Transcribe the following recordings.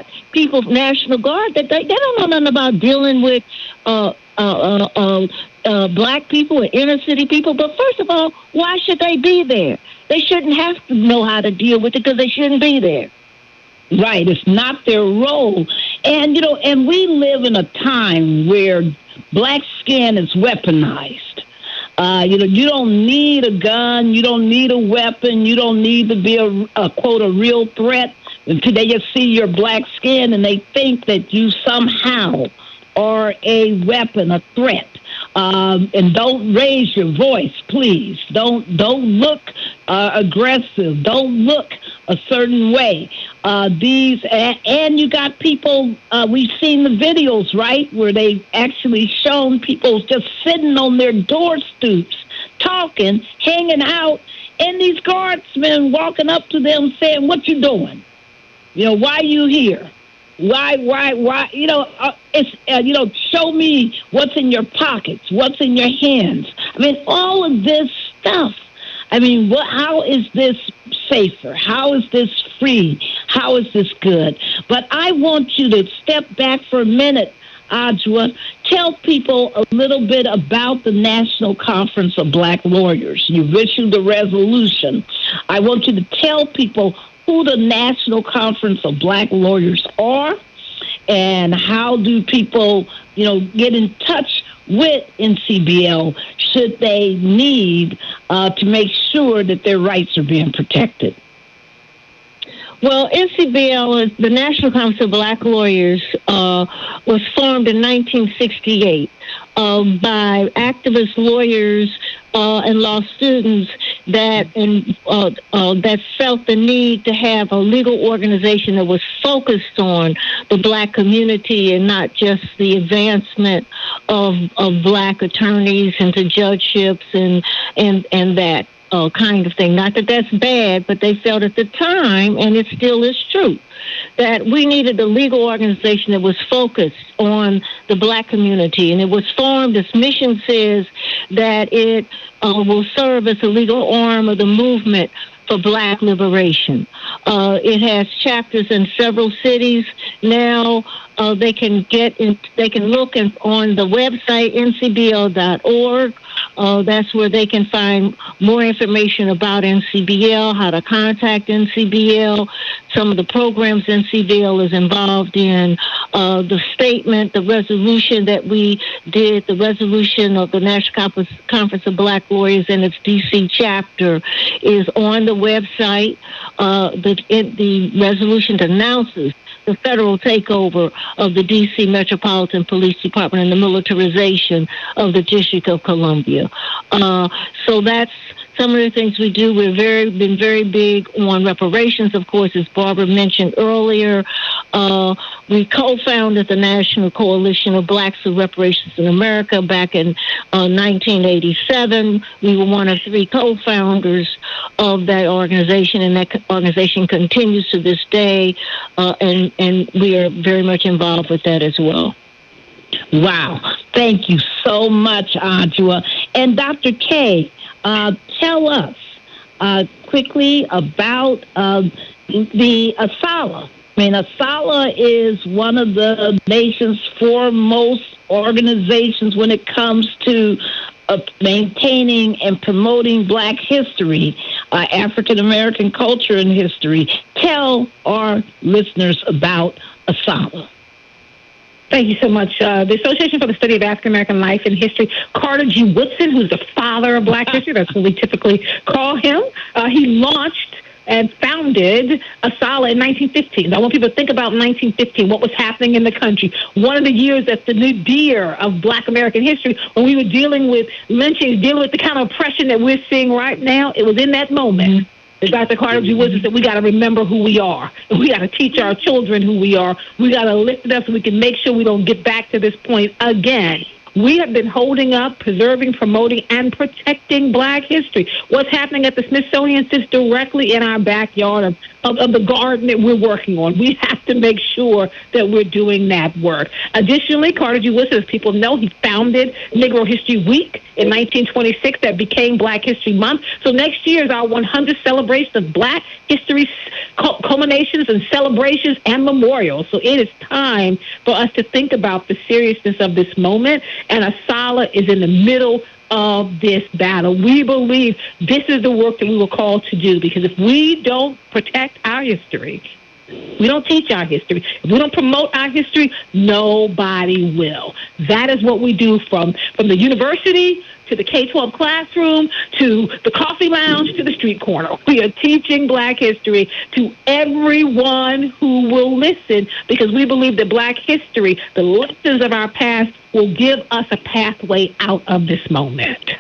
got people, National Guard, that they don't know nothing about dealing with black people or inner city people. But first of all, why should they be there? They shouldn't have to know how to deal with it because they shouldn't be there. Right. It's not their role. And, and we live in a time where black skin is weaponized. You don't need a gun. You don't need a weapon. You don't need to be a quote, a real threat. Until they just see your black skin and they think that you somehow are a weapon, a threat. And don't raise your voice, please. Don't look aggressive. Don't look a certain way. And you got people. We've seen the videos, right, where they've actually shown people just sitting on their door stoops, talking, hanging out, and these guardsmen walking up to them saying, "What you doing? Why you here? Why? It's show me what's in your pockets, what's in your hands." I mean, all of this stuff. I mean, how is this safer? How is this free? How is this good? But I want you to step back for a minute, Adjoa. Tell people a little bit about the National Conference of Black Lawyers. You've issued a resolution. I want you to tell people who the National Conference of Black Lawyers are, and how do people, get in touch with NCBL should they need to make sure that their rights are being protected. Well, NCBL, the National Conference of Black Lawyers, was formed in 1968 by activist lawyers and law students that felt the need to have a legal organization that was focused on the black community and not just the advancement of black attorneys into judgeships and that kind of thing. Not that that's bad, but they felt at the time, and it still is true, that we needed a legal organization that was focused on the black community. And it was formed, its mission says that it will serve as a legal arm of the movement for black liberation. It has chapters in several cities now. They can look on the website ncbl.org. That's where they can find more information about NCBL, how to contact NCBL, some of the programs NCBL is involved in, the statement, the resolution that we did, the resolution of the National Conference of Black Lawyers and its D.C. chapter is on the website. The resolution announces the federal takeover of the D.C. Metropolitan Police Department and the militarization of the District of Columbia. So that's some of the things we do. We've been very big on reparations, of course, as Barbara mentioned earlier. We co-founded the National Coalition of Blacks for Reparations in America back in 1987. We were one of 3 co-founders of that organization, and that organization continues to this day, and we are very much involved with that as well. Wow. Thank you so much, Adjoa. And Dr. Kaye, tell us quickly about the ASALH. I mean, ASALH is one of the nation's foremost organizations when it comes to maintaining and promoting Black history, African American culture and history. Tell our listeners about ASALH. Thank you so much. The Association for the Study of African American Life and History, Carter G. Woodson, who's the father of Black history, that's what we typically call him, he launched and founded ASALH in 1915. I want people to think about 1915, what was happening in the country. One of the years that's the nadir of Black American history, when we were dealing with lynching, dealing with the kind of oppression that we're seeing right now. It was in that moment that Dr. Carter G. Woodson said, we got to remember who we are. And we got to teach our children who we are. We got to lift it up so we can make sure we don't get back to this point again. We have been holding up, preserving, promoting, and protecting Black history. What's happening at the Smithsonian sits directly in our backyard of of the garden that we're working on. We have to make sure that we're doing that work. Additionally, Carter G. Woodson, as people know, he founded Negro History Week in 1926 that became Black History Month. So next year is our 100th celebration of Black history culminations and celebrations and memorials. So it is time for us to think about the seriousness of this moment, and Asala is in the middle of this battle. We believe this is the work that we were called to do, because if we don't protect our history, we don't teach our history, if we don't promote our history, nobody will. That is what we do from the university to the K-12 classroom, to the coffee lounge, to the street corner. We are teaching Black history to everyone who will listen, because we believe that Black history, the lessons of our past, will give us a pathway out of this moment.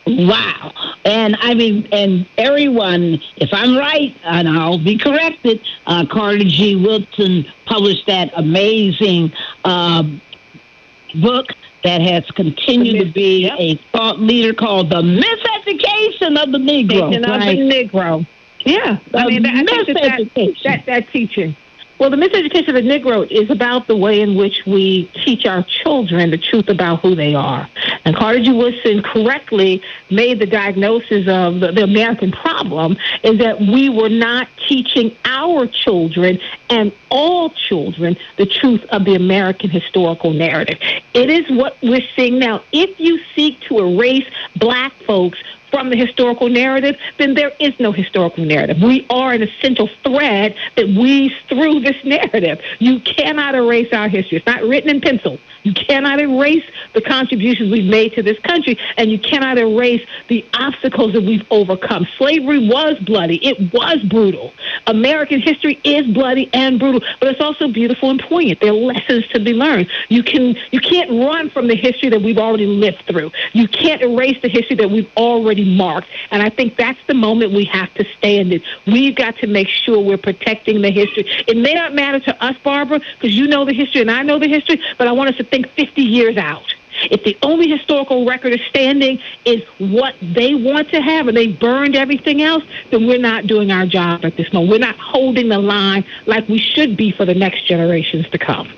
Wow. And I mean, and everyone, if I'm right, and I'll be corrected, Carter G. Woodson published that amazing book that has continued to be a thought leader, called The Miseducation of the Negro. Yeah. I mean, that teaching. Well, the miseducation of the Negro is about the way in which we teach our children the truth about who they are. And Carter G. Woodson correctly made the diagnosis of the American problem, is that we were not teaching our children and all children the truth of the American historical narrative. It is what we're seeing now. If you seek to erase Black folks from the historical narrative, then there is no historical narrative. We are an essential thread that weaves through this narrative. You cannot erase our history. It's not written in pencil. You cannot erase the contributions we've made to this country, and you cannot erase the obstacles that we've overcome. Slavery was bloody. It was brutal. American history is bloody and brutal, but it's also beautiful and poignant. There are lessons to be learned. You can't run from the history that we've already lived through. You can't erase the history that we've already marked. And I think that's the moment we have to stand in. We've got to make sure we're protecting the history. It may not matter to us, Barbara, because you know the history and I know the history, but I want us to think 50 years out. If the only historical record is standing is what they want to have, and they burned everything else, then we're not doing our job at this moment. We're not holding the line like we should be for the next generations to come.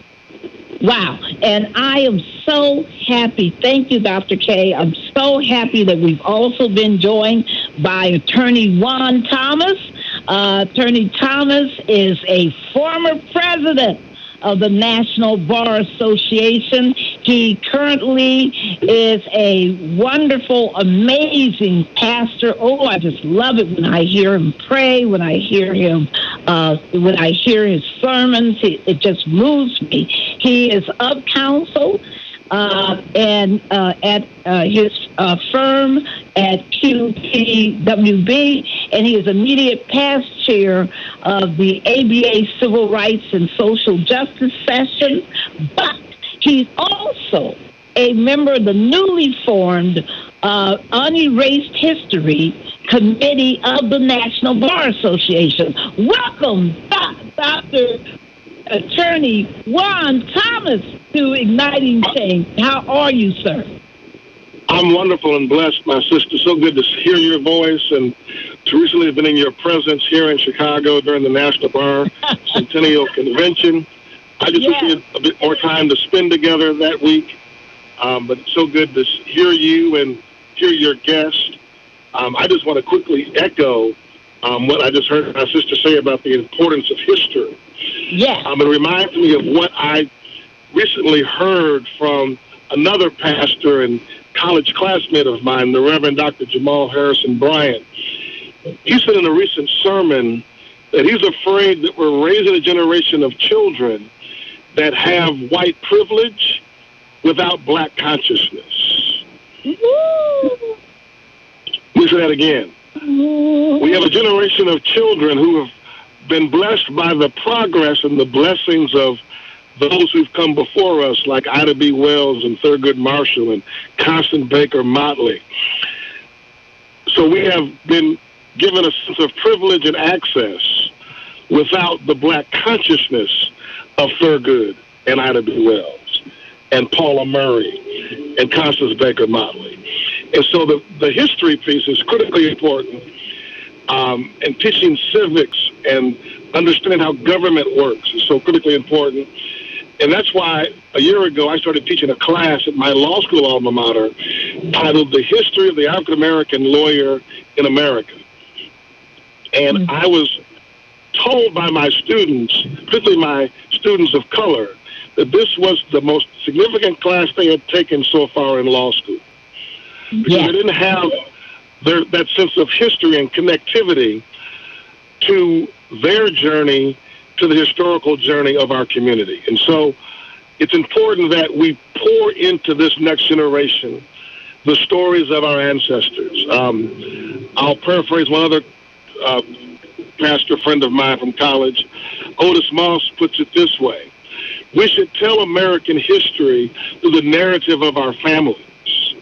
Wow. And I am so happy. Thank you, Dr. Kaye. I'm so happy that we've also been joined by Attorney Juan Thomas. Attorney Thomas is a former president of the National Bar Association. He currently is a wonderful, amazing pastor. Oh, I just love it when I hear him pray, when I hear him, when I hear his sermons. It just moves me. He is of counsel and at his firm at QPWB, and he is immediate past chair of the ABA Civil Rights and Social Justice Session, but he's also a member of the newly formed Unerased History Committee of the National Bar Association. Welcome, Dr. Attorney Juan Thomas, to Igniting Change. How are you, sir? I'm wonderful and blessed, my sister. So good to hear your voice, and to recently have been in your presence here in Chicago during the National Bar Centennial Convention. I just wish we had a bit more time to spend together that week, but it's so good to hear you and hear your guest. I just want to quickly echo what I just heard my sister say about the importance of history. Yeah. It reminds me of what I recently heard from another pastor and college classmate of mine, the Reverend Dr. Jamal Harrison Bryant. He said in a recent sermon that he's afraid that we're raising a generation of children that have white privilege without Black consciousness. Woo! Let me say that again. We have a generation of children who have been blessed by the progress and the blessings of those who've come before us, like Ida B. Wells and Thurgood Marshall and Constance Baker Motley. So we have been given a sense of privilege and access without the Black consciousness of Thurgood and Ida B. Wells and Paula Murray and Constance Baker Motley. And so the history piece is critically important in teaching civics and understanding how government works is so critically important. And that's why a year ago I started teaching a class at my law school alma mater titled The History of the African-American Lawyer in America. And I was told by my students, particularly my students of color, that this was the most significant class they had taken so far in law school. Because they didn't have that sense of history and connectivity to their journey, to the historical journey of our community. And so it's important that we pour into this next generation the stories of our ancestors. I'll paraphrase one other pastor friend of mine from college. Otis Moss puts it this way: we should tell American history through the narrative of our families,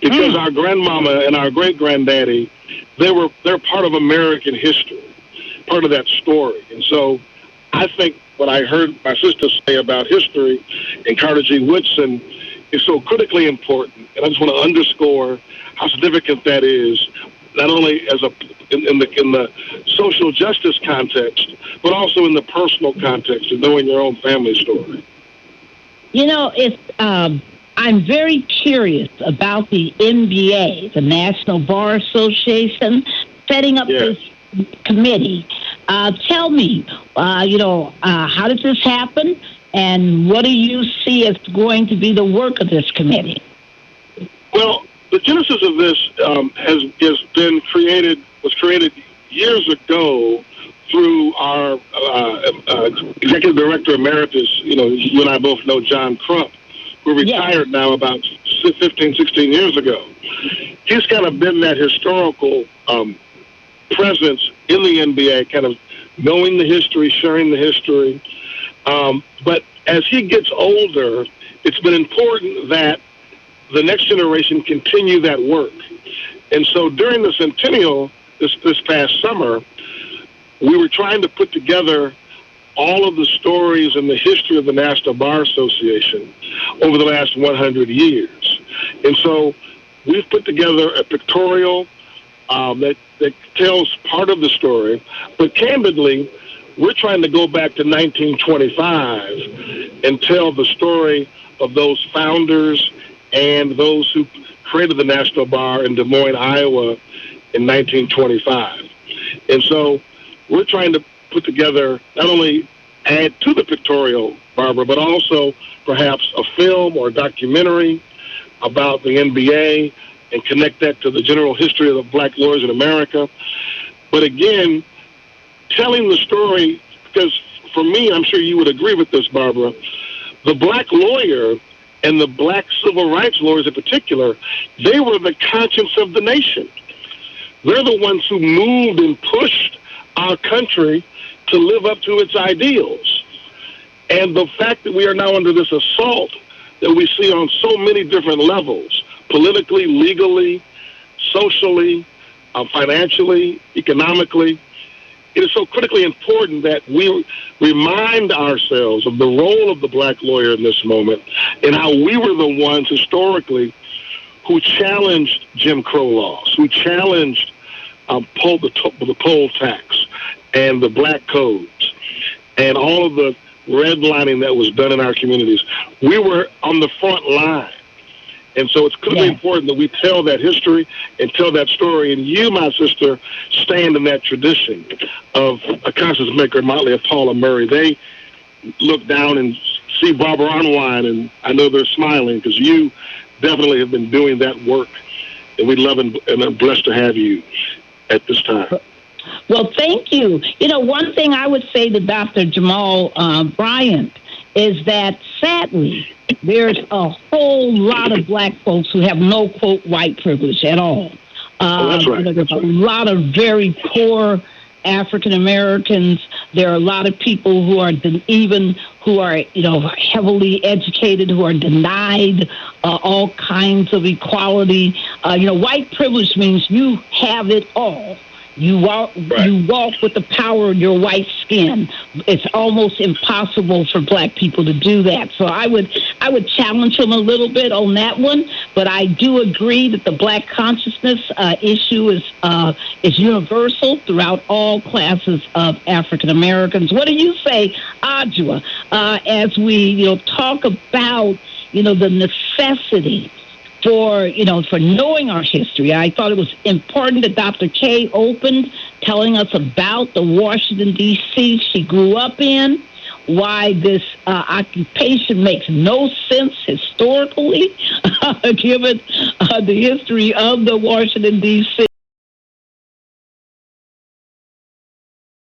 because our grandmama and our great-granddaddy, they're part of American history, part of that story. And so I think what I heard my sister say about history and Carter G. Woodson is so critically important, and I just want to underscore how significant that is, not only as in the social justice context, but also in the personal context of knowing your own family story. You know, I'm very curious about the NBA, the National Bar Association, setting up this committee. Tell me, how did this happen, and what do you see as going to be the work of this committee? Well, the genesis of this was created years ago through our executive director emeritus. You and I both know John Crump, who retired now about 15, 16 years ago. He's kind of been that historical presence in the NBA, kind of knowing the history, sharing the history. But as he gets older, it's been important that the next generation continue that work. And so during the centennial, this past summer, we were trying to put together all of the stories and the history of the National Bar Association over the last 100 years. And so we've put together a pictorial that tells part of the story, but candidly, we're trying to go back to 1925 and tell the story of those founders and those who created the National Bar in Des Moines, Iowa in 1925. And so we're trying to put together, not only add to the pictorial, Barbara, but also perhaps a film or a documentary about the NBA and connect that to the general history of the black lawyers in America. But again, telling the story, because for me, I'm sure you would agree with this, Barbara, the black lawyer and the black civil rights lawyers in particular, they were the conscience of the nation. They're the ones who moved and pushed our country to live up to its ideals. And the fact that we are now under this assault that we see on so many different levels, politically, legally, socially, financially, economically, it is so critically important that we remind ourselves of the role of the black lawyer in this moment and how we were the ones historically who challenged Jim Crow laws, who challenged the poll tax and the black codes and all of the redlining that was done in our communities. We were on the front line. And so it's critically important that we tell that history and tell that story. And you, my sister, stand in that tradition of a conscience maker, Motley and Paula Murray. They look down and see Barbara Arnwine, and I know they're smiling because you definitely have been doing that work. And we love and are blessed to have you at this time. Well, thank you. One thing I would say to Dr. Jamal Bryant is that, sadly, there's a whole lot of black folks who have no, quote, white privilege at all. That's right. There's a lot of very poor African Americans. There are a lot of people who are heavily educated, who are denied all kinds of equality. White privilege means you have it all. You walk with the power of your white skin. It's almost impossible for black people to do that. So I would challenge him a little bit on that one. But I do agree that the black consciousness issue is universal throughout all classes of African Americans. What do you say, Adjoa, as we talk about the necessity for knowing our history? I thought it was important that Dr. Kaye opened telling us about the Washington, D.C. she grew up in, why this occupation makes no sense historically, given the history of the Washington, D.C.